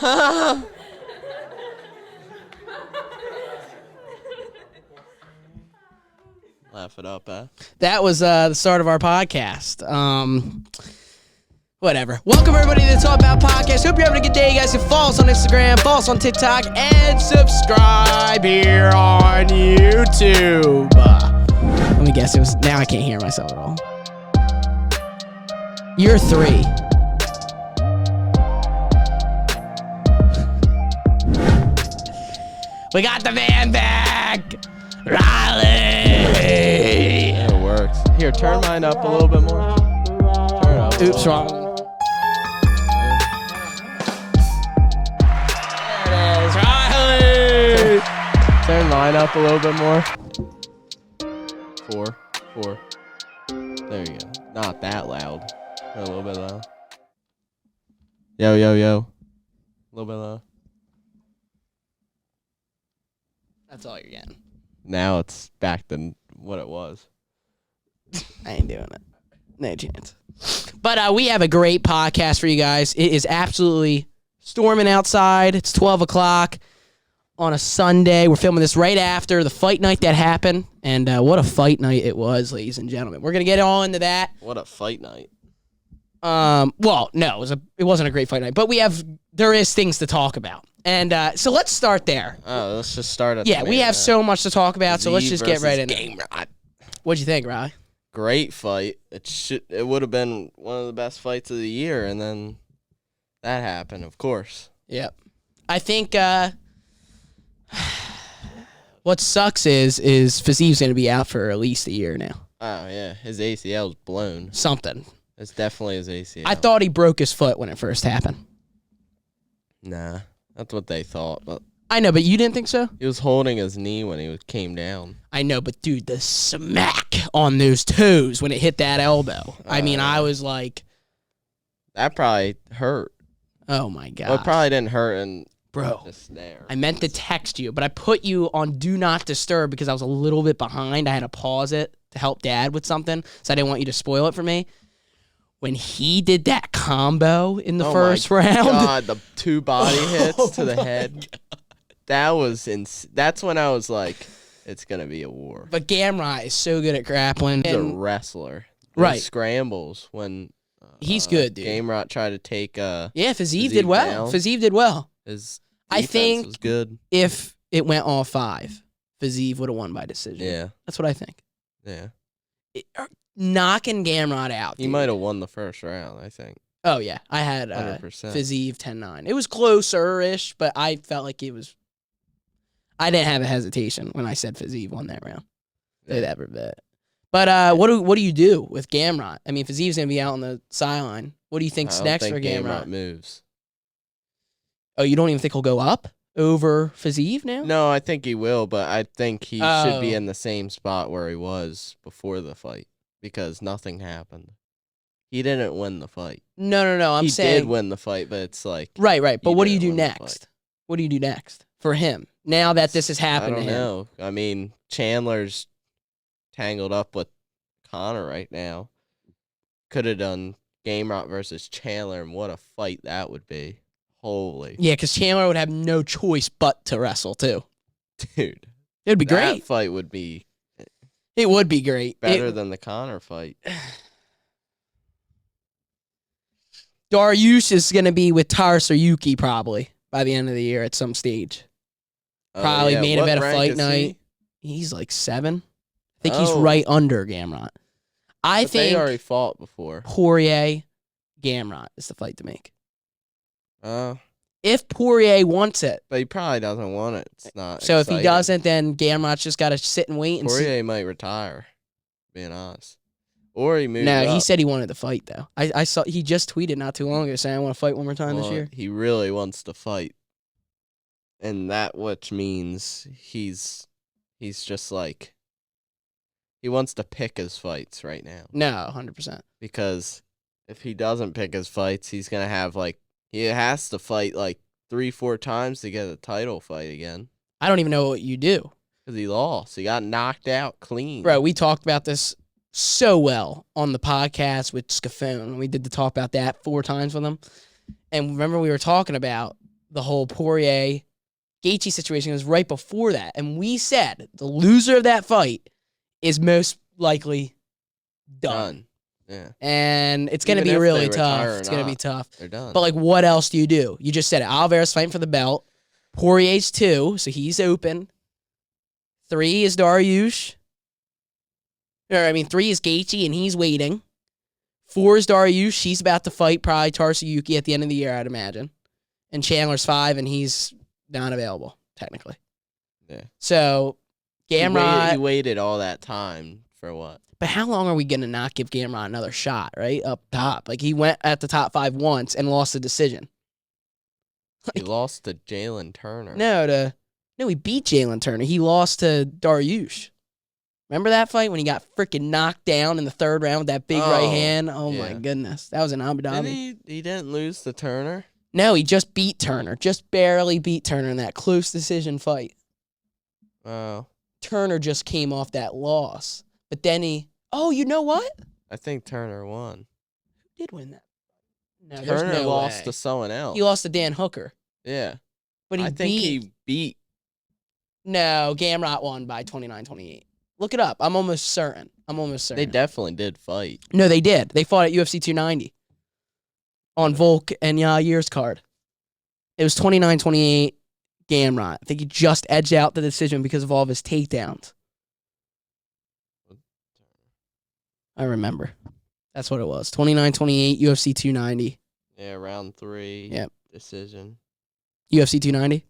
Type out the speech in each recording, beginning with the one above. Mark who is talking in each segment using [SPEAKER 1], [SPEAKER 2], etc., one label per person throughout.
[SPEAKER 1] Laugh it up, eh?
[SPEAKER 2] That was the start of our podcast. Whatever. Welcome, everybody, to the Talk Bout Podcast. Hope you're having a good day. You guys can follow us on Instagram, follow us on TikTok, and subscribe here on YouTube. Let me guess. Now I can't hear myself at all. You're 3. We got the van back! Riley!
[SPEAKER 1] Yeah, it works. Here, turn mine up a little bit more. Turn it up.
[SPEAKER 2] Oops, wrong. There it is, Riley!
[SPEAKER 1] Turn mine up a little bit more. 4. There you go. Not that loud. A little bit loud. Yo. A little bit loud.
[SPEAKER 2] That's all you're getting.
[SPEAKER 1] Now it's back to what it was.
[SPEAKER 2] I ain't doing it. No chance. But we have a great podcast for you guys. It is absolutely storming outside. It's 12 o'clock on a Sunday. We're filming this right after the fight night that happened. And what a fight night it was, ladies and gentlemen. We're going to get all into that.
[SPEAKER 1] What a fight night.
[SPEAKER 2] Well, no, it wasn't a great fight night. But there is things to talk about. And so let's start there.
[SPEAKER 1] Oh, let's just start at
[SPEAKER 2] we have so much to talk about, so let's just get right into it.
[SPEAKER 1] Gamrot.
[SPEAKER 2] What'd you think, Riley?
[SPEAKER 1] Great fight. It would have been one of the best fights of the year, and then that happened, of course.
[SPEAKER 2] Yep. I think what sucks is Fiziev's going to be out for at least a year now.
[SPEAKER 1] Oh, yeah. His ACL's blown.
[SPEAKER 2] Something.
[SPEAKER 1] It's definitely his ACL.
[SPEAKER 2] I thought he broke his foot when it first happened.
[SPEAKER 1] Nah, that's what they thought. But
[SPEAKER 2] I know, but you didn't think so?
[SPEAKER 1] he was holding his knee when he came down.
[SPEAKER 2] I know, but dude, the smack on those toes when it hit that elbow. I mean, I was like...
[SPEAKER 1] That probably hurt.
[SPEAKER 2] Oh, my God.
[SPEAKER 1] Well, it probably didn't hurt in
[SPEAKER 2] Bro,
[SPEAKER 1] just there.
[SPEAKER 2] I meant to text you, but I put you on Do Not Disturb because I was a little bit behind. I had to pause it to help Dad with something, so I didn't want you to spoil it for me. When he did that combo in the first round.
[SPEAKER 1] God, the 2 body hits to the head. God. That was that's when I was like, it's going to be a war.
[SPEAKER 2] But Gamrot is so good at grappling.
[SPEAKER 1] He's a wrestler.
[SPEAKER 2] Right.
[SPEAKER 1] Scrambles when
[SPEAKER 2] he's good, dude.
[SPEAKER 1] Gamrot tried to take
[SPEAKER 2] Fiziev did well.
[SPEAKER 1] down.
[SPEAKER 2] Fiziev did well.
[SPEAKER 1] His
[SPEAKER 2] I think
[SPEAKER 1] was good.
[SPEAKER 2] If it went all 5, Fiziev would have won by decision.
[SPEAKER 1] Yeah.
[SPEAKER 2] That's what I think.
[SPEAKER 1] Yeah.
[SPEAKER 2] Knocking Gamrot out.
[SPEAKER 1] He might have won the first round, I think.
[SPEAKER 2] Oh, yeah. I had
[SPEAKER 1] 100%.
[SPEAKER 2] Fiziev 10-9. It was closer-ish, but I felt like it was... I didn't have a hesitation when I said Fiziev won that round. They ever bet. But what do you do with Gamrot? I mean, Fiziev's going to be out on the sideline. What do you think's next for Gamrot?
[SPEAKER 1] Moves.
[SPEAKER 2] Oh, you don't even think he'll go up over Fiziev now?
[SPEAKER 1] No, I think he will, but I think he should be in the same spot where he was before the fight because nothing happened. He didn't win the fight.
[SPEAKER 2] No. I'm saying
[SPEAKER 1] he did win the fight, but it's like
[SPEAKER 2] right. But what do you do next? What do you do next for him now that this has happened to him?
[SPEAKER 1] I don't know. I mean, Chandler's tangled up with Conor right now. Could have done Gamrot versus Chandler, and what a fight that would be. Holy.
[SPEAKER 2] Yeah, because Chandler would have no choice but to wrestle, too.
[SPEAKER 1] Dude.
[SPEAKER 2] It would be great.
[SPEAKER 1] That fight would be...
[SPEAKER 2] It would be great.
[SPEAKER 1] Better than the Conor fight.
[SPEAKER 2] Dariush is going to be with Tarsayuki probably by the end of the year at some stage. Probably main event a fight night. He's like 7. I think he's right under Gamrot. I think
[SPEAKER 1] they already fought before.
[SPEAKER 2] Poirier, Gamrot is the fight to make.
[SPEAKER 1] Oh.
[SPEAKER 2] If Poirier wants it.
[SPEAKER 1] But he probably doesn't want it. It's not
[SPEAKER 2] So
[SPEAKER 1] exciting.
[SPEAKER 2] if he doesn't, then Gamrot's just got to sit and wait and
[SPEAKER 1] Poirier might retire, being honest. Or he moves
[SPEAKER 2] No,
[SPEAKER 1] up.
[SPEAKER 2] he said he wanted to fight, though. I saw he just tweeted not too long ago saying, I want to fight one more time this year.
[SPEAKER 1] He really wants to fight. And that which means he's just like, he wants to pick his fights right now.
[SPEAKER 2] No, 100%.
[SPEAKER 1] Because if he doesn't pick his fights, he's going to have he has to fight 3-4 times to get a title fight again.
[SPEAKER 2] I don't even know what you do.
[SPEAKER 1] Because he lost. He got knocked out clean.
[SPEAKER 2] Bro, we talked about this so well on the podcast with Scafone. We did the talk about that 4 times with him. And remember we were talking about the whole Poirier Gaethje situation was right before that, and we said the loser of that fight is most likely done.
[SPEAKER 1] Yeah.
[SPEAKER 2] And it's going to
[SPEAKER 1] Even
[SPEAKER 2] be
[SPEAKER 1] if
[SPEAKER 2] really
[SPEAKER 1] they
[SPEAKER 2] tough.
[SPEAKER 1] retire or
[SPEAKER 2] It's going to be
[SPEAKER 1] not,
[SPEAKER 2] tough.
[SPEAKER 1] They're done.
[SPEAKER 2] But, like, what else do? You just said it. Alvarez fighting for the belt. Poirier's 2, so he's open. 3 is Dariush. 3 is Gaethje, and he's waiting. 4 is Dariush. He's about to fight probably Tarsayuki at the end of the year, I'd imagine. And Chandler's 5, and he's not available, technically.
[SPEAKER 1] Yeah.
[SPEAKER 2] So, Gamrot...
[SPEAKER 1] He waited all that time for what?
[SPEAKER 2] But how long are we going to not give Gamrot another shot, right? Up top. Like, he went at the top 5 once and lost the decision.
[SPEAKER 1] He lost to Jalen Turner.
[SPEAKER 2] No, he beat Jalen Turner. He lost to Dariush. Remember that fight when he got freaking knocked down in the 3rd round with that big right hand? Oh, my goodness. That was in Abu Dhabi.
[SPEAKER 1] He didn't lose to Turner?
[SPEAKER 2] No, he just beat Turner. Just barely beat Turner in that close decision fight.
[SPEAKER 1] Oh.
[SPEAKER 2] Turner just came off that loss. But then oh, you know what?
[SPEAKER 1] I think Turner won.
[SPEAKER 2] Who did win that? No,
[SPEAKER 1] Turner lost to someone else.
[SPEAKER 2] He lost to Dan Hooker.
[SPEAKER 1] Yeah.
[SPEAKER 2] But
[SPEAKER 1] I think he beat.
[SPEAKER 2] No, Gamrot won by 29-28. Look it up. I'm almost certain.
[SPEAKER 1] They definitely did fight.
[SPEAKER 2] No, they did. They fought at UFC 290 on Volk and Yair's card. It was 29-28 Gamrot. I think he just edged out the decision because of all of his takedowns. I remember. That's what it was. 29-28 UFC 290.
[SPEAKER 1] Yeah, round 3.
[SPEAKER 2] Yep.
[SPEAKER 1] Decision.
[SPEAKER 2] UFC 290?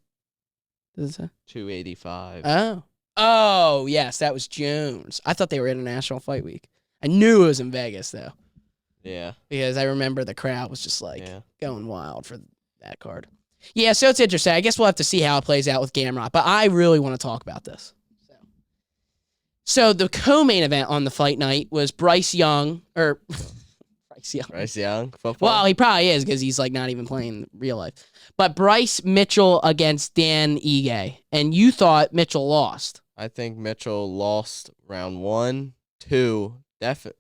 [SPEAKER 2] Does it say?
[SPEAKER 1] 285.
[SPEAKER 2] Oh, yes, that was Jones. I thought they were International Fight Week. I knew it was in Vegas, though.
[SPEAKER 1] Yeah.
[SPEAKER 2] Because I remember the crowd was just going wild for that card. Yeah, so it's interesting. I guess we'll have to see how it plays out with Gamrot, but I really want to talk about this. So the co-main event on the fight night was Bryce Young,
[SPEAKER 1] Bryce Young, football?
[SPEAKER 2] Well, he probably is because he's like not even playing real life. But Bryce Mitchell against Dan Ige. And you thought Mitchell lost.
[SPEAKER 1] I think Mitchell lost round 1, 2.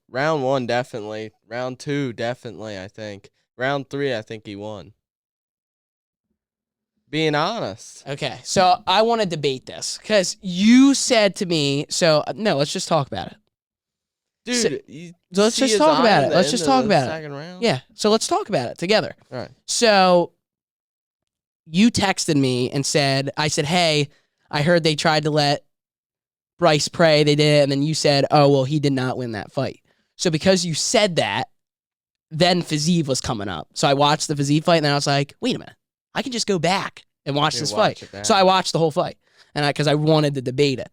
[SPEAKER 1] Round 1, definitely. Round 2, definitely, I think. Round 3, I think he won. Being honest.
[SPEAKER 2] Okay, so I want to debate this because you said to me, no, let's just talk about it.
[SPEAKER 1] Dude,
[SPEAKER 2] so let's just talk about it. Let's just talk about it.
[SPEAKER 1] Second round?
[SPEAKER 2] Yeah, so let's talk about it together.
[SPEAKER 1] All right.
[SPEAKER 2] So you texted me and I said, hey, I heard they tried to let Bryce pray. They did, and then you said, oh, well, he did not win that fight. So because you said that, then Fiziev was coming up. So I watched the Fiziev fight, and then I was like, wait a minute. I can just go back and watch this fight. So I watched the whole fight, and because I wanted to debate it.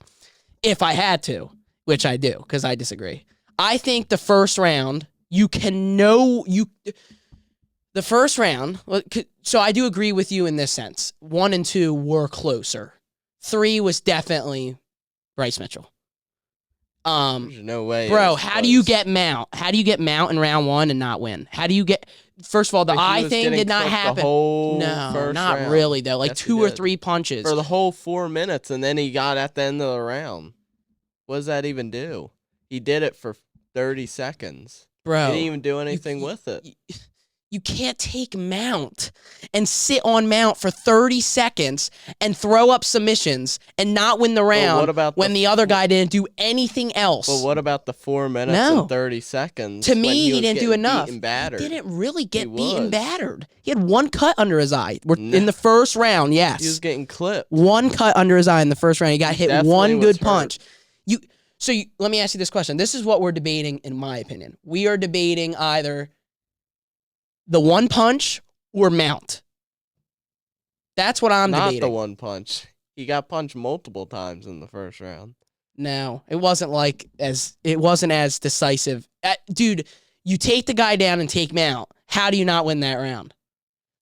[SPEAKER 2] If I had to, which I do, because I disagree. I think the first round, the first round, so I do agree with you in this sense. 1 and 2 were closer. 3 was definitely Bryce Mitchell.
[SPEAKER 1] There's no way.
[SPEAKER 2] Bro, how do you get Mount? How do you get Mount in round 1 and not win? How do you get... First of all, the eye thing did not happen. No, not
[SPEAKER 1] round.
[SPEAKER 2] really, though. Like
[SPEAKER 1] Yes,
[SPEAKER 2] 2 or 3 punches.
[SPEAKER 1] For the whole 4 minutes, and then he got at the end of the round. What does that even do? He did it for 30 seconds.
[SPEAKER 2] Bro.
[SPEAKER 1] He didn't even do anything with it.
[SPEAKER 2] You can't take Mount and sit on Mount for 30 seconds and throw up submissions and not win the round when the other guy didn't do anything else.
[SPEAKER 1] But what about the 4 minutes and 30 seconds?
[SPEAKER 2] To me, he didn't do enough.
[SPEAKER 1] He
[SPEAKER 2] didn't really get beaten battered. He had 1 cut under his eye. In the first round, yes.
[SPEAKER 1] He was getting clipped.
[SPEAKER 2] 1 cut under his eye in the first round. He got hit 1 good punch. Let me ask you this question. This is what we're debating, in my opinion. We are debating either the 1 punch or Mount. That's what I'm debating.
[SPEAKER 1] Not the 1 punch. He got punched multiple times in the first round.
[SPEAKER 2] No, it wasn't as decisive. Dude, you take the guy down and take Mount. How do you not win that round?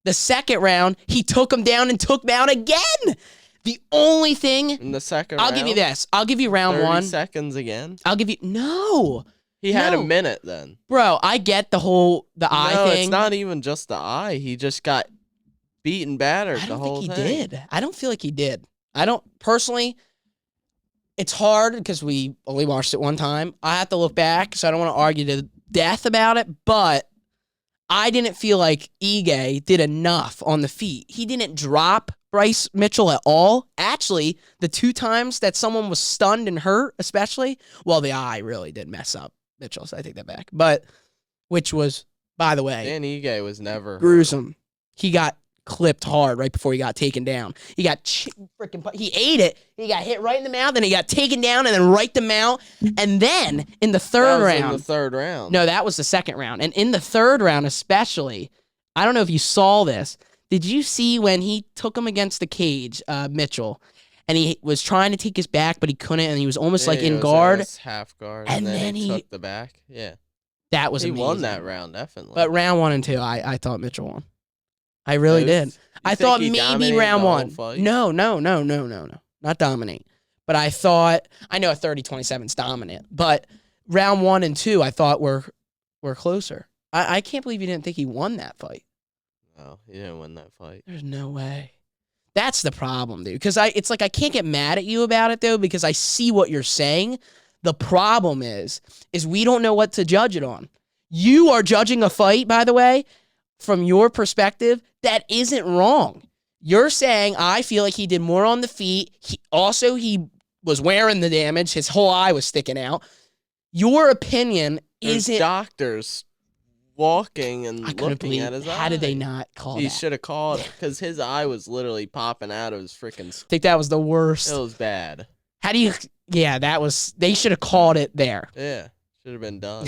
[SPEAKER 2] The second round, he took him down and took Mount again. The only thing...
[SPEAKER 1] In the second round?
[SPEAKER 2] I'll give you this. I'll give you round 1.
[SPEAKER 1] 30 seconds again?
[SPEAKER 2] I'll give you... No.
[SPEAKER 1] He had a minute then.
[SPEAKER 2] Bro, I get the eye thing.
[SPEAKER 1] No, it's not even just the eye. He just got beaten battered the whole thing.
[SPEAKER 2] I don't think he did. I don't feel like he did. I don't... Personally, it's hard because we only watched it one time. I have to look back, so I don't want to argue to death about it, but I didn't feel like Ige did enough on the feet. He didn't drop Bryce Mitchell at all. Actually, the 2 times that someone was stunned and hurt, especially, well, the eye really did mess up Mitchell, so I take that back. But, which was, by the way,
[SPEAKER 1] Dan Ige was never
[SPEAKER 2] gruesome. He got clipped hard right before he got taken down. He got he ate it. He got hit right in the mouth, and he got taken down, and then right the mouth. And then in the third round.
[SPEAKER 1] In the third round.
[SPEAKER 2] No, that was the second round. And in the third round, especially, I don't know if you saw this. Did you see when he took him against the cage, Mitchell, and he was trying to take his back, but he couldn't, and he was almost like in guard.
[SPEAKER 1] Half guard,
[SPEAKER 2] and then he
[SPEAKER 1] took the back. Yeah.
[SPEAKER 2] That was
[SPEAKER 1] amazing. He won that round, definitely.
[SPEAKER 2] But round 1 and 2, I thought Mitchell won. I really did. I thought maybe round 1. No. Not dominate. But I thought, I know a 30-27 is dominant, but round 1 and 2 I thought were closer. I can't believe you didn't think he won that fight.
[SPEAKER 1] No, he didn't win that fight.
[SPEAKER 2] There's no way. That's the problem, dude. Because it's like I can't get mad at you about it, though, because I see what you're saying. The problem is we don't know what to judge it on. You are judging a fight, by the way, from your perspective, that isn't wrong. You're saying, I feel like he did more on the feet. He was wearing the damage. His whole eye was sticking out. Your opinion isn't...
[SPEAKER 1] doctors walking and looking at his eye.
[SPEAKER 2] How did they not call that?
[SPEAKER 1] He should have called it, because his eye was literally popping out of his freaking...
[SPEAKER 2] I think that was the worst.
[SPEAKER 1] It was bad.
[SPEAKER 2] How do you... Yeah, that was... They should have called it there.
[SPEAKER 1] Yeah, should have been done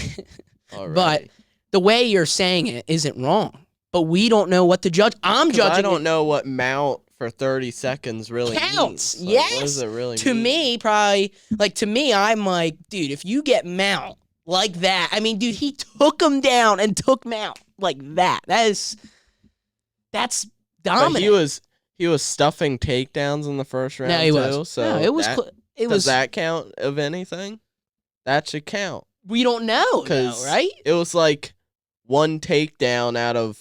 [SPEAKER 1] already.
[SPEAKER 2] But the way you're saying it isn't wrong. But we don't know what to judge. I'm judging.
[SPEAKER 1] I don't know what mount for 30 seconds really
[SPEAKER 2] counts.
[SPEAKER 1] Means. Like,
[SPEAKER 2] yes.
[SPEAKER 1] What does it really
[SPEAKER 2] to
[SPEAKER 1] mean?
[SPEAKER 2] me, probably, to me, I'm like, dude, if you get mount like that, I mean, dude, he took him down and took mount like that. That's dominant.
[SPEAKER 1] But he was stuffing takedowns in the first round.
[SPEAKER 2] No, he
[SPEAKER 1] too,
[SPEAKER 2] was.
[SPEAKER 1] So
[SPEAKER 2] no, it was.
[SPEAKER 1] Does that count of anything? That should count.
[SPEAKER 2] We don't know, though, right?
[SPEAKER 1] It was like 1 takedown out of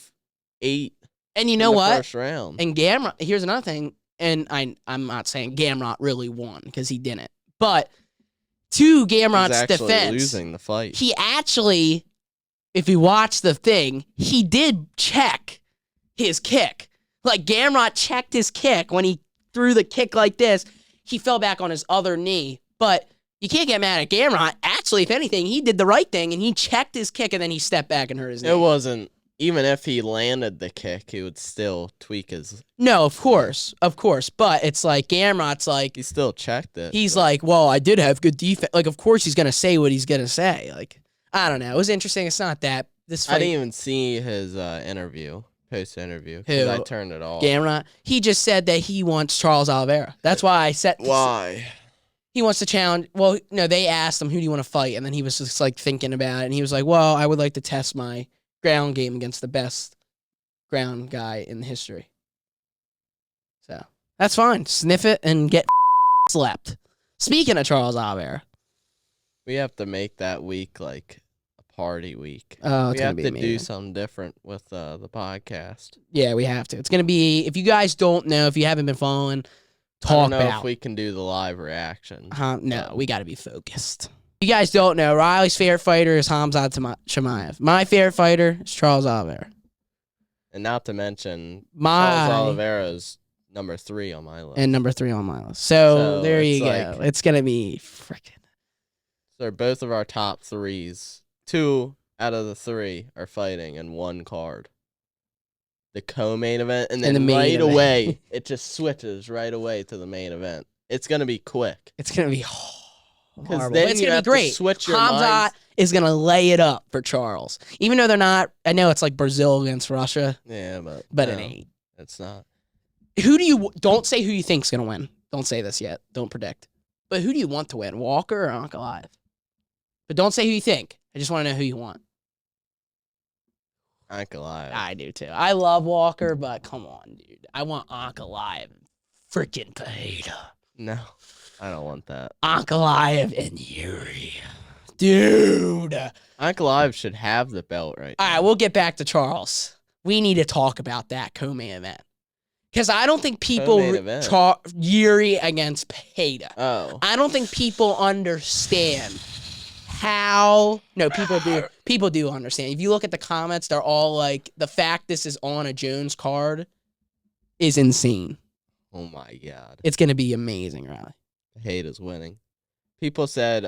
[SPEAKER 1] 8.
[SPEAKER 2] And you know what?
[SPEAKER 1] First round.
[SPEAKER 2] And Gamrot, here's another thing, and I'm not saying Gamrot really won because he didn't, but to Gamrot's defense,
[SPEAKER 1] losing the fight.
[SPEAKER 2] He actually, if you watch the thing, he did check his kick. Like Gamrot checked his kick when he threw the kick like this. He fell back on his other knee, but you can't get mad at Gamrot. Actually, if anything, he did the right thing, and he checked his kick, and then he stepped back and hurt his knee.
[SPEAKER 1] It wasn't... Even if he landed the kick, he would still tweak his...
[SPEAKER 2] No, of course. But it's like, Gamrot's like...
[SPEAKER 1] He still checked it.
[SPEAKER 2] He's like, well, I did have good defense. Like, of course he's going to say what he's going to say. Like, I don't know. It was interesting. It's not that. This fight...
[SPEAKER 1] I didn't even see his interview, post-interview, because I turned it off.
[SPEAKER 2] Gamrot? He just said that he wants Charles Oliveira. That's why I said...
[SPEAKER 1] Why?
[SPEAKER 2] He wants to challenge... Well, no, they asked him, who do you want to fight? And then he was just, like, thinking about it. And he was like, well, I would like to test my... ground game against the best ground guy in history. So, that's fine. Sniff it and get slapped. Speaking of Charles Oliveira.
[SPEAKER 1] We have to make that week like a party week.
[SPEAKER 2] Oh, it's
[SPEAKER 1] we
[SPEAKER 2] going
[SPEAKER 1] have
[SPEAKER 2] to
[SPEAKER 1] to
[SPEAKER 2] be
[SPEAKER 1] do something different with the podcast.
[SPEAKER 2] Yeah, we have to. It's going to be, if you guys don't know, if you haven't been following, talk about.
[SPEAKER 1] I don't know if we can do the live reaction.
[SPEAKER 2] No, we got to be focused. You guys don't know, Riley's favorite fighter is Khamzat Chimaev. My favorite fighter is Charles Oliveira.
[SPEAKER 1] And not to mention, Charles Oliveira is number 3 on my list.
[SPEAKER 2] And number 3 on my list. So there you go. It's going to be freaking.
[SPEAKER 1] So both of our top 3s, 2 out of the 3 are fighting in one card. The co-main event, and then right away, it just switches right away to the main event. It's going to be quick.
[SPEAKER 2] It's going to be
[SPEAKER 1] because then it's going to be great. Switch your
[SPEAKER 2] Khamzat is going to lay it up for Charles. Even though they're not, I know it's like Brazil against Russia.
[SPEAKER 1] Yeah,
[SPEAKER 2] but it ain't.
[SPEAKER 1] It's not.
[SPEAKER 2] Don't say who you think's going to win. Don't say this yet. Don't predict. But who do you want to win, Walker or Ankalaev? But don't say who you think. I just want to know who you want.
[SPEAKER 1] Ankalaev.
[SPEAKER 2] I do too. I love Walker, but come on, dude. I want Ankalaev. Freaking Pereira.
[SPEAKER 1] No. I don't want that.
[SPEAKER 2] Ankalaev and Yuri. Dude.
[SPEAKER 1] Ankalaev should have the belt right now.
[SPEAKER 2] All right, we'll get back to Charles. We need to talk about that co-main event. Because I don't think people... Yuri against Pereira.
[SPEAKER 1] Oh.
[SPEAKER 2] I don't think people understand how? No, people do. People do understand. If you look at the comments, they're all like, the fact this is on a Jones card is insane.
[SPEAKER 1] Oh my God.
[SPEAKER 2] It's gonna be amazing, Riley.
[SPEAKER 1] Pereira's winning. People said,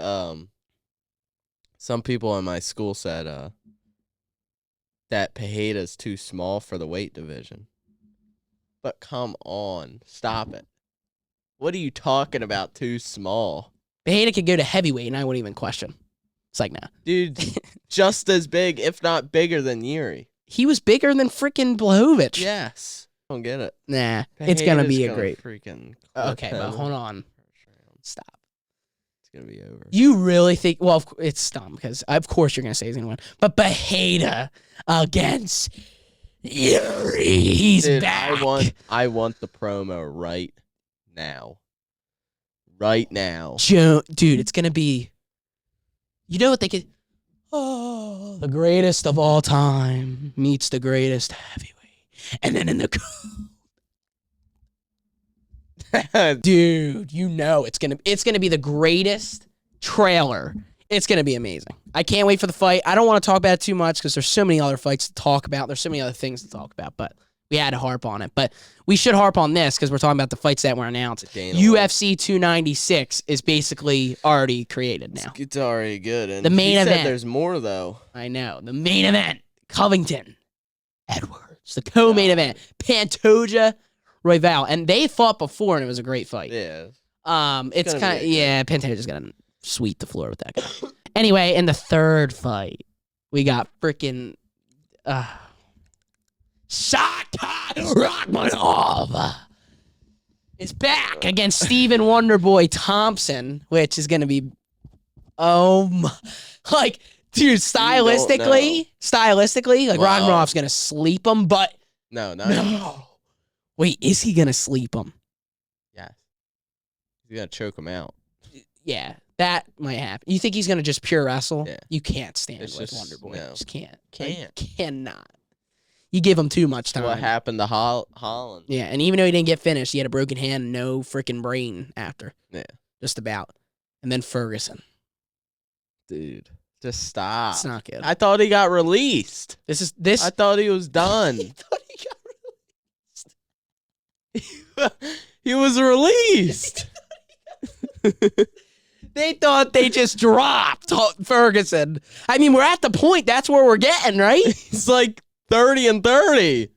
[SPEAKER 1] some people in my school said, that Pereira's too small for the weight division. But come on, stop it. What are you talking about, too small?
[SPEAKER 2] Pereira could go to heavyweight, and I wouldn't even question. It's like, nah.
[SPEAKER 1] Dude, just as big, if not bigger than Yuri.
[SPEAKER 2] He was bigger than freaking Blachowicz.
[SPEAKER 1] Yes. I don't get it.
[SPEAKER 2] Nah, it's going to be a
[SPEAKER 1] Pereira's
[SPEAKER 2] great...
[SPEAKER 1] freaking...
[SPEAKER 2] Okay, but hold on. Stop.
[SPEAKER 1] It's going to be over.
[SPEAKER 2] You really think... Well, it's dumb, because of course you're going to say he's going to win. But Pereira against Yuri. He's back.
[SPEAKER 1] I want the promo right now. Right now.
[SPEAKER 2] Dude, it's going to be... You know what they could... Oh, the greatest of all time meets the greatest heavyweight. And then in the... Dude, you know it's gonna be the greatest trailer. It's gonna be amazing. I can't wait for the fight. I don't want to talk about it too much because there's so many other fights to talk about. There's so many other things to talk about, but we had to harp on it. But we should harp on this because we're talking about the fights that were announced. UFC 296 is basically already created now.
[SPEAKER 1] It's already good. And
[SPEAKER 2] the main event.
[SPEAKER 1] There's more though.
[SPEAKER 2] I know. The main event. Covington. Edwards. The co-main event. Pantoja. Royval, and they fought before, and it was a great fight.
[SPEAKER 1] Yeah.
[SPEAKER 2] It's kind of Pantoja's gonna sweep the floor with that guy. Anyway, in the third fight, we got freaking Shaka Rakhmonov is back against Stephen Wonderboy Thompson, which is gonna be like, dude, stylistically, like Rakhmonov's gonna sleep him, but no. Wait, is he going to sleep him?
[SPEAKER 1] Yes. He's going to choke him out.
[SPEAKER 2] Yeah, that might happen. You think he's going to just pure wrestle?
[SPEAKER 1] Yeah.
[SPEAKER 2] You can't stand with Wonderboy.
[SPEAKER 1] No.
[SPEAKER 2] Just can't.
[SPEAKER 1] Can't.
[SPEAKER 2] Cannot. You give him too much time.
[SPEAKER 1] What happened to Holland?
[SPEAKER 2] Yeah, and even though he didn't get finished, he had a broken hand and no freaking brain after.
[SPEAKER 1] Yeah.
[SPEAKER 2] Just about. And then Ferguson.
[SPEAKER 1] Dude, just stop.
[SPEAKER 2] It's not good.
[SPEAKER 1] I thought he got released.
[SPEAKER 2] I
[SPEAKER 1] thought he was done.
[SPEAKER 2] He thought he got
[SPEAKER 1] He was released.
[SPEAKER 2] They thought they just dropped Ferguson. I mean, we're at the point. That's where we're getting, right?
[SPEAKER 1] He's like 30-30.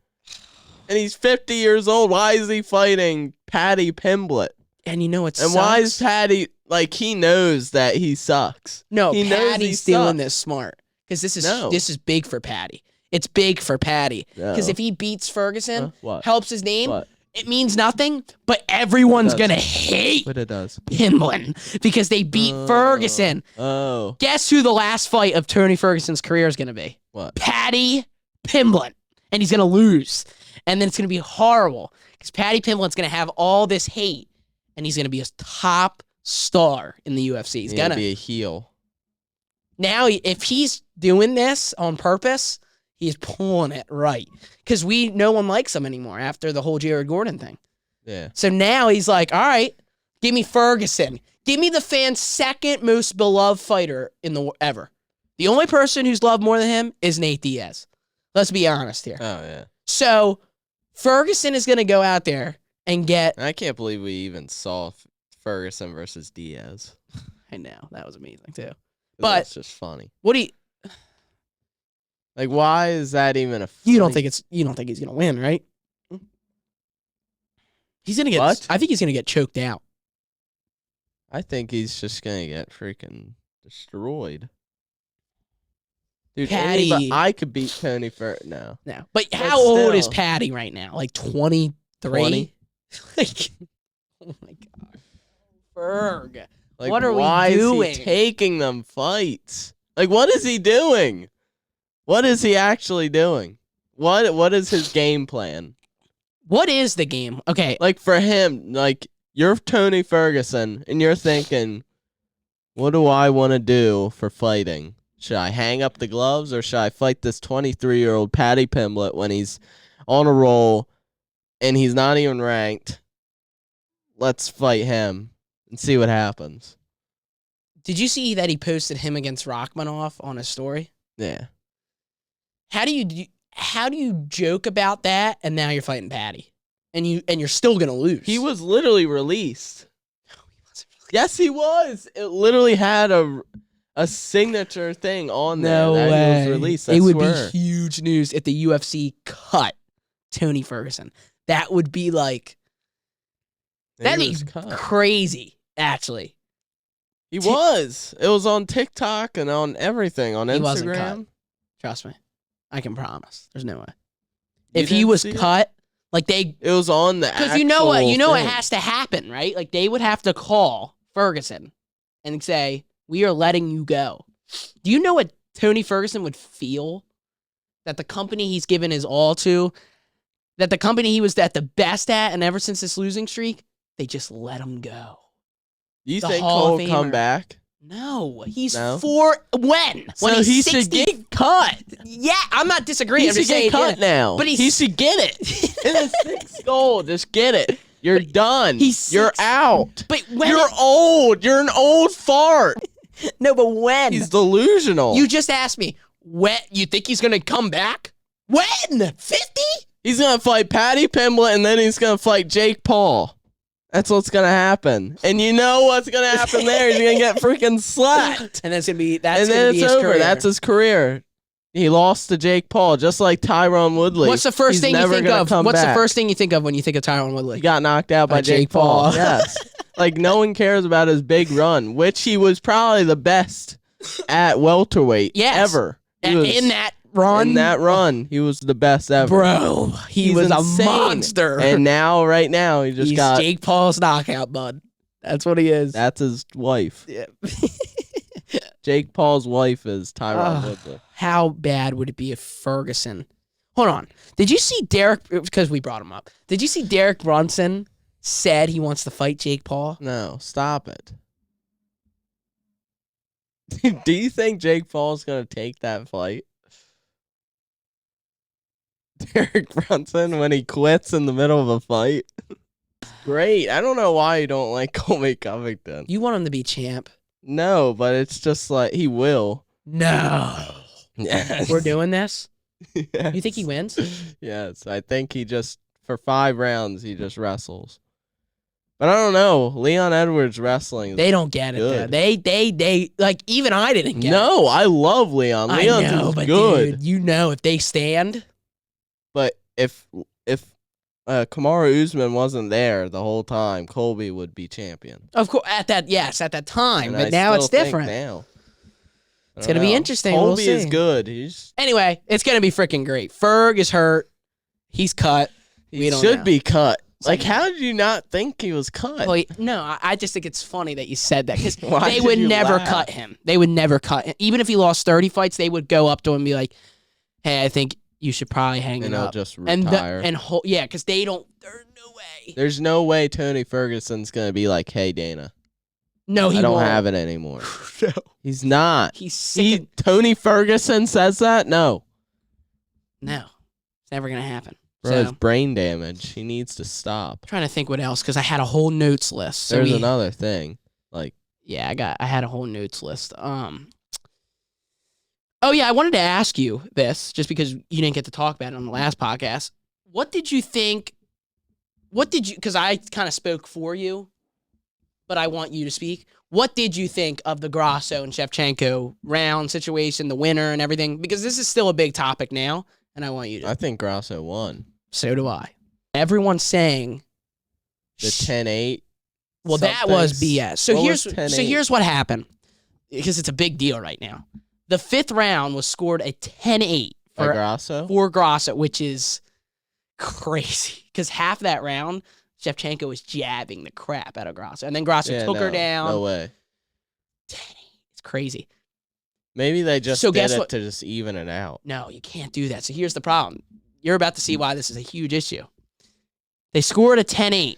[SPEAKER 1] And he's 50 years old. Why is he fighting Paddy Pimblett?
[SPEAKER 2] And you know what
[SPEAKER 1] sucks? Why is Paddy, like, he knows that he sucks.
[SPEAKER 2] No,
[SPEAKER 1] he
[SPEAKER 2] Paddy's doing this smart. Because this is big for Paddy. It's big for Paddy. Because if he beats Ferguson, helps his name, it means nothing, but everyone's going to hate Pimblett because they beat Ferguson.
[SPEAKER 1] Oh.
[SPEAKER 2] Guess who the last fight of Tony Ferguson's career is going to be?
[SPEAKER 1] What?
[SPEAKER 2] Paddy Pimblett. And he's going to lose. And then it's going to be horrible because Paddy Pimblett's going to have all this hate and he's going to be a top star in the UFC. He's going to
[SPEAKER 1] be a heel.
[SPEAKER 2] Now, if he's doing this on purpose, he's pulling it right. Because no one likes him anymore after the whole Jared Gordon thing.
[SPEAKER 1] Yeah.
[SPEAKER 2] So now he's like, all right, give me Ferguson. Give me the fans' second most beloved fighter ever. The only person who's loved more than him is Nate Diaz. Let's be honest here.
[SPEAKER 1] Oh, yeah.
[SPEAKER 2] So Ferguson is going to go out there and get...
[SPEAKER 1] I can't believe we even saw Ferguson versus Diaz.
[SPEAKER 2] I know. That was amazing, too.
[SPEAKER 1] But it's just funny.
[SPEAKER 2] What do you...
[SPEAKER 1] Like, why is that even a fight?
[SPEAKER 2] You don't think he's gonna win, right? He's gonna get.
[SPEAKER 1] What?
[SPEAKER 2] I think he's gonna get choked out.
[SPEAKER 1] I think he's just gonna get freaking destroyed. Dude,
[SPEAKER 2] Paddy,
[SPEAKER 1] I could beat Tony
[SPEAKER 2] No. But how old is Paddy right now? Like 23?
[SPEAKER 1] 20?
[SPEAKER 2] Like, oh my god, Ferg.
[SPEAKER 1] Like,
[SPEAKER 2] what are we doing?
[SPEAKER 1] Why is he taking them fights? Like, what is he doing? What is he actually doing? What is his game plan?
[SPEAKER 2] What is the game? Okay.
[SPEAKER 1] Like, for him, like, you're Tony Ferguson, and you're thinking, what do I want to do for fighting? Should I hang up the gloves, or should I fight this 23-year-old Paddy Pimblett when he's on a roll, and he's not even ranked? Let's fight him and see what happens.
[SPEAKER 2] Did you see that he posted him against Rachmaninoff on his story?
[SPEAKER 1] Yeah.
[SPEAKER 2] How do you joke about that and now you're fighting Paddy? And you're still gonna lose.
[SPEAKER 1] He was literally released.
[SPEAKER 2] No, he wasn't released.
[SPEAKER 1] Yes, he was. It literally had a signature thing on there
[SPEAKER 2] No
[SPEAKER 1] that
[SPEAKER 2] way.
[SPEAKER 1] he was released.
[SPEAKER 2] It would be huge news if the UFC cut Tony Ferguson. That would be like that'd be crazy, actually.
[SPEAKER 1] He was. It was on TikTok and on everything, on Instagram.
[SPEAKER 2] He wasn't cut. Trust me. I can promise. There's no way.
[SPEAKER 1] You
[SPEAKER 2] If he was
[SPEAKER 1] didn't see
[SPEAKER 2] cut, like it
[SPEAKER 1] was on the
[SPEAKER 2] because you know what? You know
[SPEAKER 1] thing.
[SPEAKER 2] what has to happen, right? Like they would have to call Ferguson and say, "We are letting you go." Do you know what Tony Ferguson would feel? That the company he's given his all to, that the company he was at the best at, and ever since this losing streak, they just let him go.
[SPEAKER 1] You
[SPEAKER 2] the
[SPEAKER 1] think
[SPEAKER 2] Hall
[SPEAKER 1] Cole
[SPEAKER 2] of
[SPEAKER 1] will come
[SPEAKER 2] Famer.
[SPEAKER 1] back?
[SPEAKER 2] No, he's
[SPEAKER 1] No?
[SPEAKER 2] when
[SPEAKER 1] So
[SPEAKER 2] he's
[SPEAKER 1] he
[SPEAKER 2] 60?
[SPEAKER 1] should get cut.
[SPEAKER 2] Yeah, I'm not disagreeing.
[SPEAKER 1] He
[SPEAKER 2] I'm
[SPEAKER 1] should
[SPEAKER 2] just saying,
[SPEAKER 1] get cut
[SPEAKER 2] yeah.
[SPEAKER 1] now.
[SPEAKER 2] But
[SPEAKER 1] he should get it. In his 6th goal, just get it. You're done. You're
[SPEAKER 2] 6.
[SPEAKER 1] out.
[SPEAKER 2] But when
[SPEAKER 1] You're old. You're an old fart.
[SPEAKER 2] no, but when
[SPEAKER 1] He's delusional.
[SPEAKER 2] you just asked me, when you think he's gonna come back? When 50?
[SPEAKER 1] He's gonna fight Paddy Pimblett and then he's gonna fight Jake Paul. That's what's gonna happen. And you know what's gonna happen there? He's gonna get freaking slapped.
[SPEAKER 2] And that's gonna be
[SPEAKER 1] And then it's
[SPEAKER 2] his
[SPEAKER 1] over.
[SPEAKER 2] career.
[SPEAKER 1] That's his career. He lost to Jake Paul, just like Tyron Woodley.
[SPEAKER 2] What's the first
[SPEAKER 1] He's
[SPEAKER 2] thing you
[SPEAKER 1] never
[SPEAKER 2] think
[SPEAKER 1] gonna
[SPEAKER 2] of?
[SPEAKER 1] come
[SPEAKER 2] What's the
[SPEAKER 1] back.
[SPEAKER 2] first thing you think of when you think of Tyron Woodley?
[SPEAKER 1] He got knocked out by
[SPEAKER 2] By
[SPEAKER 1] Jake
[SPEAKER 2] Jake
[SPEAKER 1] Paul.
[SPEAKER 2] Paul.
[SPEAKER 1] Yes. Like, no one cares about his big run, which he was probably the best at welterweight ever. He was,
[SPEAKER 2] in that run,
[SPEAKER 1] he was the best ever.
[SPEAKER 2] bro, he
[SPEAKER 1] He's
[SPEAKER 2] was
[SPEAKER 1] insane.
[SPEAKER 2] a monster.
[SPEAKER 1] And now, right now, he just
[SPEAKER 2] he's
[SPEAKER 1] got...
[SPEAKER 2] Jake Paul's knockout bud. That's what he is.
[SPEAKER 1] That's his wife.
[SPEAKER 2] Yeah.
[SPEAKER 1] Jake Paul's wife is Tyron Woodley.
[SPEAKER 2] How bad would it be if Ferguson... Hold on. Did you see Derek... Because we brought him up. Did you see Derek Brunson said he wants to fight Jake Paul?
[SPEAKER 1] No, stop it. Do you think Jake Paul's going to take that fight? Derek Brunson, when he quits in the middle of a fight? Great. I don't know why you don't like Colby Covington.
[SPEAKER 2] You want him to be champ?
[SPEAKER 1] No, but it's just like, he will.
[SPEAKER 2] No.
[SPEAKER 1] Yes.
[SPEAKER 2] We're doing this?
[SPEAKER 1] Yes.
[SPEAKER 2] You think he wins?
[SPEAKER 1] Yes, I think he just, for 5 rounds, he just wrestles. But I don't know. Leon Edwards wrestling.
[SPEAKER 2] They don't get it. Though. They like, even I didn't get it.
[SPEAKER 1] No, I love Leon. Leon's
[SPEAKER 2] I know,
[SPEAKER 1] is
[SPEAKER 2] but
[SPEAKER 1] good.
[SPEAKER 2] dude, you know, if they stand,
[SPEAKER 1] But if Kamaru Usman wasn't there the whole time, Colby would be champion.
[SPEAKER 2] of course, at that time,
[SPEAKER 1] And
[SPEAKER 2] but
[SPEAKER 1] I
[SPEAKER 2] now it's
[SPEAKER 1] still think
[SPEAKER 2] different.
[SPEAKER 1] Now.
[SPEAKER 2] It's gonna be interesting. We'll
[SPEAKER 1] Colby is
[SPEAKER 2] see.
[SPEAKER 1] good. He's
[SPEAKER 2] Anyway, it's gonna be freaking great. Ferg is hurt. He's cut.
[SPEAKER 1] he
[SPEAKER 2] We don't
[SPEAKER 1] should
[SPEAKER 2] know.
[SPEAKER 1] be cut. Like, how did you not think he was cut?
[SPEAKER 2] Well, no, I just think it's funny that you said that because
[SPEAKER 1] Why
[SPEAKER 2] they
[SPEAKER 1] did
[SPEAKER 2] would
[SPEAKER 1] you
[SPEAKER 2] never
[SPEAKER 1] laugh?
[SPEAKER 2] cut him. They would never cut him. Even if he lost 30 fights, they would go up to him and be like, "Hey, I think you should probably hang
[SPEAKER 1] And
[SPEAKER 2] it
[SPEAKER 1] he'll
[SPEAKER 2] up."
[SPEAKER 1] just
[SPEAKER 2] And
[SPEAKER 1] retire.
[SPEAKER 2] yeah, because they don't. There's no way.
[SPEAKER 1] There's no way Tony Ferguson's gonna be like, "Hey, Dana,
[SPEAKER 2] No, he
[SPEAKER 1] I don't
[SPEAKER 2] won't.
[SPEAKER 1] have it anymore."
[SPEAKER 2] No.
[SPEAKER 1] He's not.
[SPEAKER 2] He's sick.
[SPEAKER 1] Tony Ferguson says that? No.
[SPEAKER 2] No, it's never gonna happen.
[SPEAKER 1] Bro,
[SPEAKER 2] So,
[SPEAKER 1] his brain damage. He needs to stop.
[SPEAKER 2] trying to think what else because I had a whole notes list. So
[SPEAKER 1] There's another thing. Like,
[SPEAKER 2] yeah, I had a whole notes list. Oh yeah, I wanted to ask you this just because you didn't get to talk about it on the last podcast. What did you think? Because I kind of spoke for you, but I want you to speak. What did you think of the Grasso and Shevchenko round situation, the winner and everything? Because this is still a big topic now, and I want you to.
[SPEAKER 1] I think Grasso won.
[SPEAKER 2] So do I. Everyone's saying
[SPEAKER 1] The 10-8.
[SPEAKER 2] well, that was
[SPEAKER 1] something.
[SPEAKER 2] BS. So
[SPEAKER 1] What
[SPEAKER 2] here's
[SPEAKER 1] was 10-8?
[SPEAKER 2] here's what happened because it's a big deal right now. The 5th round was scored a 10-8
[SPEAKER 1] By Grasso?
[SPEAKER 2] for Grasso, which is crazy because half that round, Shevchenko was jabbing the crap out of Grasso, and then Grasso took her down.
[SPEAKER 1] No way.
[SPEAKER 2] 10-8. It's crazy.
[SPEAKER 1] Maybe they just
[SPEAKER 2] So
[SPEAKER 1] did
[SPEAKER 2] guess
[SPEAKER 1] it
[SPEAKER 2] what?
[SPEAKER 1] to just even it out.
[SPEAKER 2] No, you can't do that. So here's the problem. You're about to see why this is a huge issue. They scored a 10-8.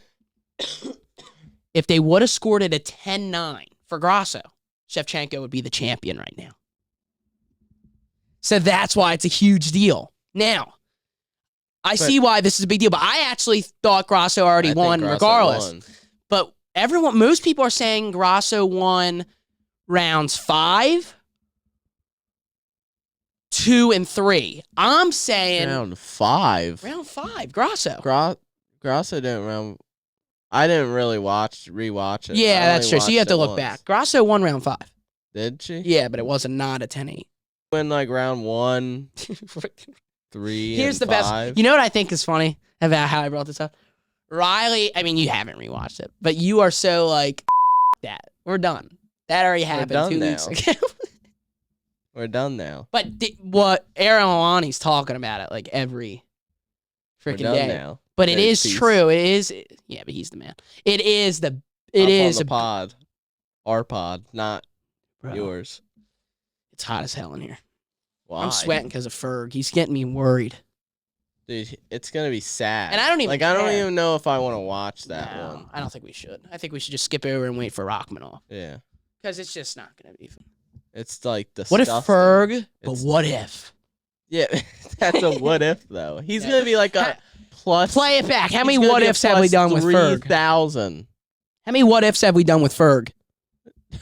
[SPEAKER 2] If they would have scored it a 10-9 for Grasso, Shevchenko would be the champion right now. So that's why it's a huge deal. Now, I see why this is a big deal, but I actually thought Grasso already
[SPEAKER 1] I think
[SPEAKER 2] won
[SPEAKER 1] Grasso
[SPEAKER 2] regardless.
[SPEAKER 1] won.
[SPEAKER 2] But most people are saying Grasso won rounds 5, 2, and 3. I'm saying
[SPEAKER 1] Round 5.
[SPEAKER 2] round 5, Grasso.
[SPEAKER 1] Grasso didn't round. I didn't really rewatch it.
[SPEAKER 2] Yeah,
[SPEAKER 1] I
[SPEAKER 2] that's
[SPEAKER 1] only
[SPEAKER 2] true. So you have
[SPEAKER 1] watched
[SPEAKER 2] to
[SPEAKER 1] it
[SPEAKER 2] look
[SPEAKER 1] once.
[SPEAKER 2] back. Grasso won round 5.
[SPEAKER 1] Did she?
[SPEAKER 2] Yeah, but it was not a 10-8.
[SPEAKER 1] Win like round 1, 3,
[SPEAKER 2] Here's
[SPEAKER 1] and
[SPEAKER 2] the
[SPEAKER 1] 5.
[SPEAKER 2] best. You know what I think is funny about how I brought this up? Riley, I mean, you haven't rewatched it, but you are so like, that. We're done. That already happened
[SPEAKER 1] done
[SPEAKER 2] 2
[SPEAKER 1] now.
[SPEAKER 2] weeks ago.
[SPEAKER 1] We're done now.
[SPEAKER 2] But what Aaron Alani's talking about it like every
[SPEAKER 1] We're
[SPEAKER 2] freaking
[SPEAKER 1] done
[SPEAKER 2] day.
[SPEAKER 1] now.
[SPEAKER 2] But it is
[SPEAKER 1] Peace.
[SPEAKER 2] true. It is. Yeah, but he's the man. It is the. It
[SPEAKER 1] Up
[SPEAKER 2] is
[SPEAKER 1] on the pod. Our pod, not
[SPEAKER 2] Bro,
[SPEAKER 1] yours.
[SPEAKER 2] It's hot as hell in here.
[SPEAKER 1] Why?
[SPEAKER 2] I'm sweating because of Ferg. He's getting me worried.
[SPEAKER 1] Dude, it's gonna be sad.
[SPEAKER 2] And I don't even
[SPEAKER 1] I don't
[SPEAKER 2] care.
[SPEAKER 1] even know if I want to watch that
[SPEAKER 2] No,
[SPEAKER 1] one.
[SPEAKER 2] I don't think we should. I think we should just skip over and wait for Rockman off
[SPEAKER 1] Yeah,
[SPEAKER 2] because it's just not gonna be fun.
[SPEAKER 1] it's like
[SPEAKER 2] What
[SPEAKER 1] disgusting.
[SPEAKER 2] if Ferg? But
[SPEAKER 1] It's-
[SPEAKER 2] what if?
[SPEAKER 1] Yeah, that's a what if though. He's gonna be like a plus.
[SPEAKER 2] Play it back. How
[SPEAKER 1] he's
[SPEAKER 2] many
[SPEAKER 1] gonna
[SPEAKER 2] what
[SPEAKER 1] be a
[SPEAKER 2] ifs have we
[SPEAKER 1] plus
[SPEAKER 2] done with Ferg?
[SPEAKER 1] 3,000.
[SPEAKER 2] How many what ifs have we done with Ferg?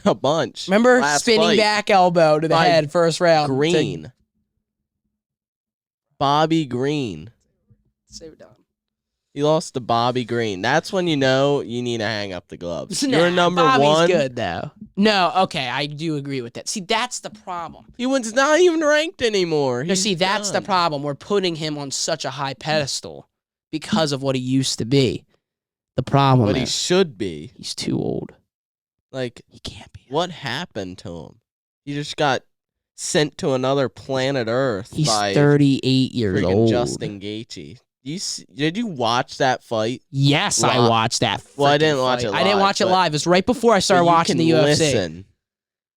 [SPEAKER 1] A bunch.
[SPEAKER 2] Remember
[SPEAKER 1] Last
[SPEAKER 2] spinning
[SPEAKER 1] fight.
[SPEAKER 2] back elbow to the
[SPEAKER 1] By
[SPEAKER 2] head first round.
[SPEAKER 1] Green. Bobby Green.
[SPEAKER 2] So done.
[SPEAKER 1] He lost to Bobby Green. That's when you know you need to hang up the gloves.
[SPEAKER 2] Nah,
[SPEAKER 1] You're number
[SPEAKER 2] Bobby's
[SPEAKER 1] 1.
[SPEAKER 2] good though. No, okay, I do agree with that. See, that's the problem.
[SPEAKER 1] He was not even ranked anymore.
[SPEAKER 2] No,
[SPEAKER 1] He's
[SPEAKER 2] see, that's the
[SPEAKER 1] done.
[SPEAKER 2] problem. We're putting him on such a high pedestal because of what he used to be. The problem
[SPEAKER 1] What he
[SPEAKER 2] is
[SPEAKER 1] should be.
[SPEAKER 2] he's too old.
[SPEAKER 1] Like,
[SPEAKER 2] He can't be.
[SPEAKER 1] what happened to him? He just got sent to another planet Earth
[SPEAKER 2] He's
[SPEAKER 1] by
[SPEAKER 2] 38 years
[SPEAKER 1] freaking
[SPEAKER 2] old.
[SPEAKER 1] Justin Gaethje. Did you watch that fight?
[SPEAKER 2] Yes, I
[SPEAKER 1] Li-
[SPEAKER 2] watched that.
[SPEAKER 1] Well, I
[SPEAKER 2] freaking
[SPEAKER 1] didn't watch
[SPEAKER 2] fight.
[SPEAKER 1] it
[SPEAKER 2] I didn't
[SPEAKER 1] live,
[SPEAKER 2] watch it
[SPEAKER 1] but-
[SPEAKER 2] live. It was right before I started
[SPEAKER 1] But you
[SPEAKER 2] watching
[SPEAKER 1] can
[SPEAKER 2] the UFC.
[SPEAKER 1] Listen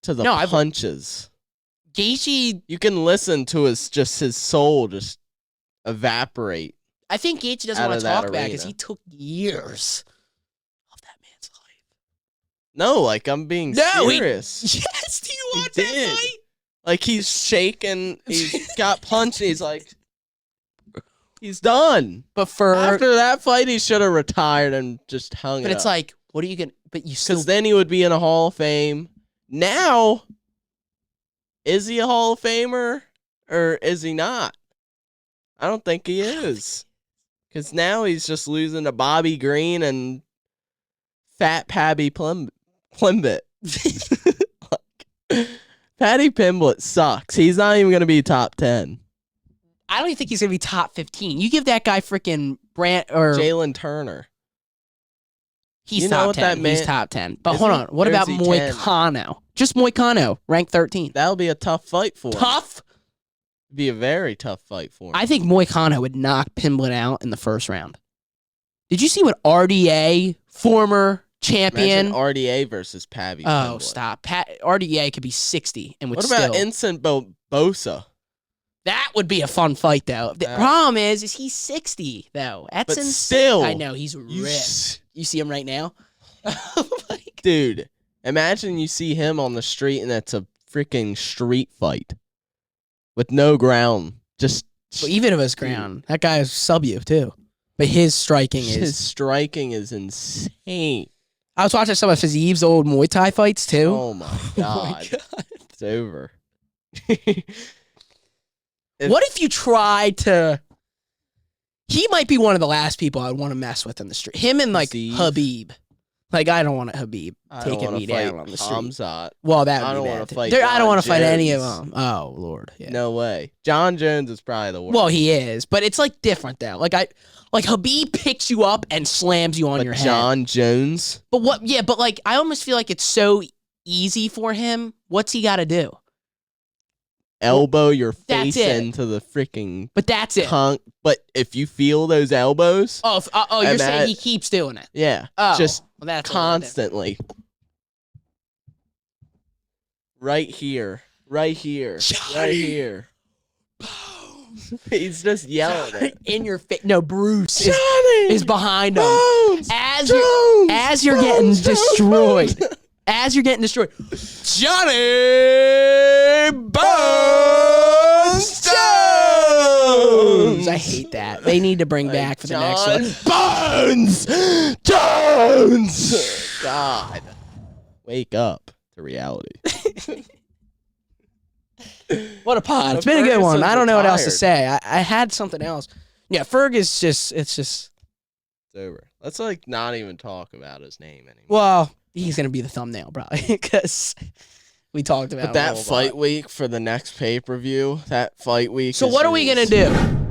[SPEAKER 1] to the
[SPEAKER 2] No, I've-
[SPEAKER 1] punches.
[SPEAKER 2] Gaethje,
[SPEAKER 1] You can listen to his soul just evaporate.
[SPEAKER 2] I think Gaethje doesn't
[SPEAKER 1] Out
[SPEAKER 2] want
[SPEAKER 1] of
[SPEAKER 2] to
[SPEAKER 1] that
[SPEAKER 2] talk about it because
[SPEAKER 1] arena.
[SPEAKER 2] he took years of that man's life.
[SPEAKER 1] No, like I'm being
[SPEAKER 2] No, he-
[SPEAKER 1] serious.
[SPEAKER 2] Yes, do you
[SPEAKER 1] He
[SPEAKER 2] want that
[SPEAKER 1] did.
[SPEAKER 2] fight?
[SPEAKER 1] Like he's shaking. He's got punched. He's like, he's done.
[SPEAKER 2] But for
[SPEAKER 1] After that fight, he should have retired and just hung
[SPEAKER 2] but
[SPEAKER 1] it
[SPEAKER 2] it's
[SPEAKER 1] up.
[SPEAKER 2] like, what are you gonna? But you still
[SPEAKER 1] Because then he would be in a Hall of Fame. Now, is he a Hall of Famer or is he not? I don't think he is. Because now he's just losing to Bobby Green and Fat Paddy Pimblett. Like, Paddy Pimblett sucks. He's not even going to be top 10.
[SPEAKER 2] I don't even think he's gonna be top 15. You give that guy freaking Brant or
[SPEAKER 1] Jalen Turner.
[SPEAKER 2] he's
[SPEAKER 1] you know
[SPEAKER 2] top
[SPEAKER 1] what
[SPEAKER 2] 10.
[SPEAKER 1] that
[SPEAKER 2] He's
[SPEAKER 1] man-
[SPEAKER 2] top 10. But
[SPEAKER 1] Is
[SPEAKER 2] hold
[SPEAKER 1] he?
[SPEAKER 2] on. What
[SPEAKER 1] Or
[SPEAKER 2] about
[SPEAKER 1] is he 10?
[SPEAKER 2] Moicano? Just Moicano, ranked 13.
[SPEAKER 1] That'll be a tough fight for him.
[SPEAKER 2] Tough.
[SPEAKER 1] Be a very tough fight for him.
[SPEAKER 2] I think Moicano would knock Pimblett out in the first round. Did you see what RDA, former champion?
[SPEAKER 1] Imagine RDA versus Paddy
[SPEAKER 2] Oh,
[SPEAKER 1] Pimblett.
[SPEAKER 2] stop. RDA could be 60 and would
[SPEAKER 1] What about
[SPEAKER 2] still.
[SPEAKER 1] Instant Bosa?
[SPEAKER 2] That would be a fun fight, though. The problem is he's 60, though. That's
[SPEAKER 1] But
[SPEAKER 2] insane.
[SPEAKER 1] still,
[SPEAKER 2] I know, he's
[SPEAKER 1] You
[SPEAKER 2] ripped.
[SPEAKER 1] s-
[SPEAKER 2] You see him right now? Like,
[SPEAKER 1] Dude, imagine you see him on the street and it's a freaking street fight with no ground. Just
[SPEAKER 2] well, even if it's ground, that guy is sub you, too. But his striking
[SPEAKER 1] his
[SPEAKER 2] is...
[SPEAKER 1] striking is insane.
[SPEAKER 2] I was watching some of Fiziev's old Muay Thai fights, too.
[SPEAKER 1] Oh my god. It's over.
[SPEAKER 2] What if you tried to... He might be one of the last people I'd want to mess with in the street. Him and, like,
[SPEAKER 1] Fiziev?
[SPEAKER 2] Habib. Like, I don't want Habib
[SPEAKER 1] I don't
[SPEAKER 2] taking
[SPEAKER 1] wanna
[SPEAKER 2] me
[SPEAKER 1] fight
[SPEAKER 2] down on the street.
[SPEAKER 1] Hamzat.
[SPEAKER 2] Well, that
[SPEAKER 1] I
[SPEAKER 2] would
[SPEAKER 1] don't
[SPEAKER 2] be
[SPEAKER 1] wanna
[SPEAKER 2] bad, too.
[SPEAKER 1] fight
[SPEAKER 2] I don't
[SPEAKER 1] John
[SPEAKER 2] want to fight any of
[SPEAKER 1] Jones.
[SPEAKER 2] them. Oh, Lord. Yeah.
[SPEAKER 1] No way. John Jones is probably the worst.
[SPEAKER 2] Well, he is, but it's like different though. Like Habib picks you up and slams you on
[SPEAKER 1] but
[SPEAKER 2] your head.
[SPEAKER 1] John Jones,
[SPEAKER 2] But what? Yeah, but like I almost feel like it's so easy for him. What's he got to do?
[SPEAKER 1] elbow your
[SPEAKER 2] That's
[SPEAKER 1] face
[SPEAKER 2] it.
[SPEAKER 1] into the freaking
[SPEAKER 2] But that's it.
[SPEAKER 1] tongue. But if you feel those elbows,
[SPEAKER 2] Oh, you're saying
[SPEAKER 1] Ima-
[SPEAKER 2] he keeps doing it?
[SPEAKER 1] yeah,
[SPEAKER 2] Oh,
[SPEAKER 1] just
[SPEAKER 2] well, that's a little different.
[SPEAKER 1] constantly. Right here. Right here.
[SPEAKER 2] Johnny.
[SPEAKER 1] Right here. He's just yelling it.
[SPEAKER 2] in your face. No, Bruce
[SPEAKER 1] Johnny!
[SPEAKER 2] is behind him
[SPEAKER 1] Bones!
[SPEAKER 2] as
[SPEAKER 1] Jones!
[SPEAKER 2] you're getting
[SPEAKER 1] Bones!
[SPEAKER 2] destroyed.
[SPEAKER 1] Jones!
[SPEAKER 2] As you're getting destroyed.
[SPEAKER 1] Johnny Bones Jones!
[SPEAKER 2] I hate that. They need to bring back for the next one.
[SPEAKER 1] Bones Jones! God. Wake up. to reality.
[SPEAKER 2] What a pod. It's been a good one. I don't know what else to say. I had something else. Yeah, Ferg is just, it's
[SPEAKER 1] over. Let's like not even talk about his name anymore.
[SPEAKER 2] Well, he's going to be the thumbnail probably because we talked about
[SPEAKER 1] that fight week for the next pay-per-view, that fight week.
[SPEAKER 2] So what are we going to do?